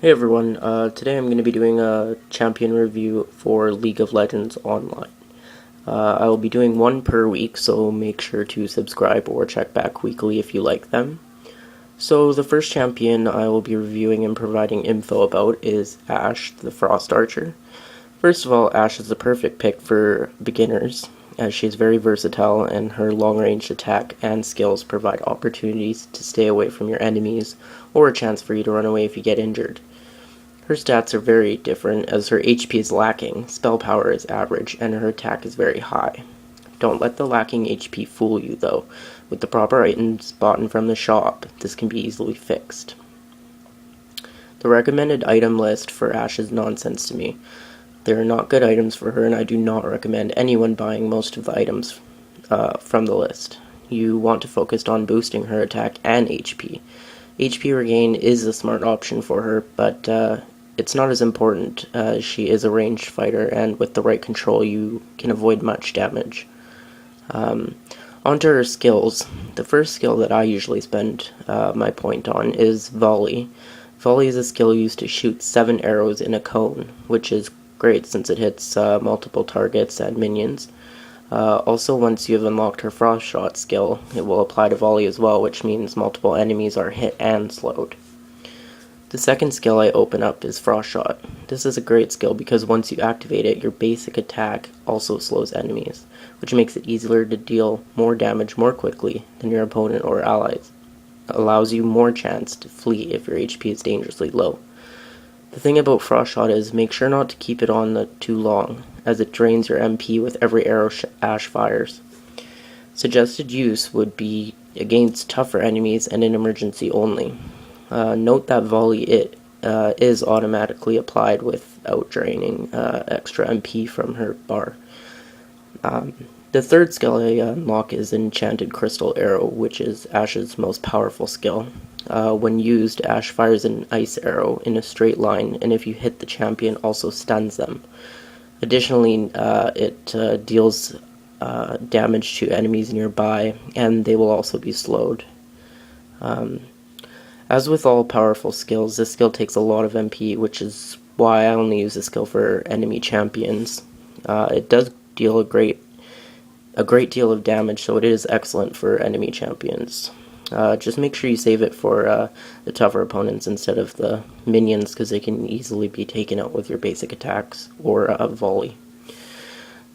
Hey everyone, today I'm going to be doing a champion review for League of Legends Online. I will be doing one per week, so make sure to subscribe or check back weekly if you like them. So the first champion I will be reviewing and providing info about is Ashe, the Frost Archer. First of all, Ashe is the perfect pick for beginners, as she is very versatile and her long-range attack and skills provide opportunities to stay away from your enemies or a chance for you to run away if you get injured. Her stats are very different, as her HP is lacking, spell power is average, and her attack is very high. Don't let the lacking HP fool you, though. With the proper items bought from the shop, this can be easily fixed. The recommended item list for Ashe is nonsense to me. There are not good items for her, and I do not recommend anyone buying most of the items from the list. You want to focus on boosting her attack and HP. HP regain is a smart option for her, but it's not as important. She is a ranged fighter, and with the right control you can avoid much damage. Onto her skills. The first skill that I usually spend my point on is Volley. Volley is a skill used to shoot 7 arrows in a cone, which is great since it hits multiple targets and minions. Also, once you have unlocked her Frost Shot skill, it will apply to Volley as well, which means multiple enemies are hit and slowed. The second skill I open up is Frost Shot. This is a great skill because once you activate it, your basic attack also slows enemies, which makes it easier to deal more damage more quickly than your opponent or allies. It allows you more chance to flee if your HP is dangerously low. The thing about Frost Shot is make sure not to keep it on too long, as it drains your MP with every arrow Ashe fires. Suggested use would be against tougher enemies and in emergency only. Note that Volley is automatically applied without draining extra MP from her bar. The third skill I unlock is Enchanted Crystal Arrow, which is Ashe's most powerful skill. When used, Ashe fires an ice arrow in a straight line, and if you hit the champion, also stuns them. Additionally, it deals damage to enemies nearby, and they will also be slowed. As with all powerful skills, this skill takes a lot of MP, which is why I only use this skill for enemy champions. It does deal a great deal of damage, so it is excellent for enemy champions. Just make sure you save it for the tougher opponents instead of the minions, because they can easily be taken out with your basic attacks or Volley.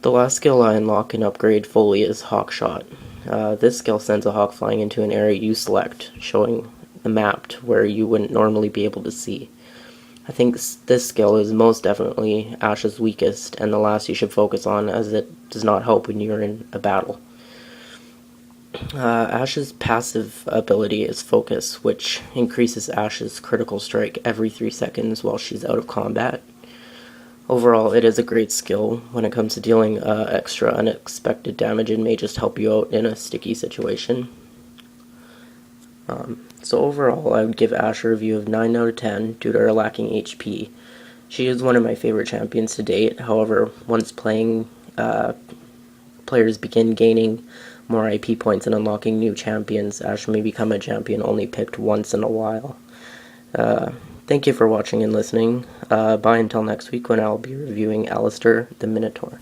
The last skill I unlock and upgrade fully is Hawk Shot. This skill sends a hawk flying into an area you select, showing the map where you wouldn't normally be able to see. I think this skill is most definitely Ashe's weakest and the last you should focus on, as it does not help when you're in a battle. Ashe's passive ability is Focus, which increases Ashe's critical strike every 3 seconds while she's out of combat. Overall, it is a great skill when it comes to dealing extra unexpected damage and may just help you out in a sticky situation. So overall, I would give Ashe a review of 9 out of 10 due to her lacking HP. She is one of my favorite champions to date. However, once players begin gaining more IP points and unlocking new champions, Ashe may become a champion only picked once in a while. Thank you for watching and listening. Bye until next week when I'll be reviewing Alistair the Minotaur.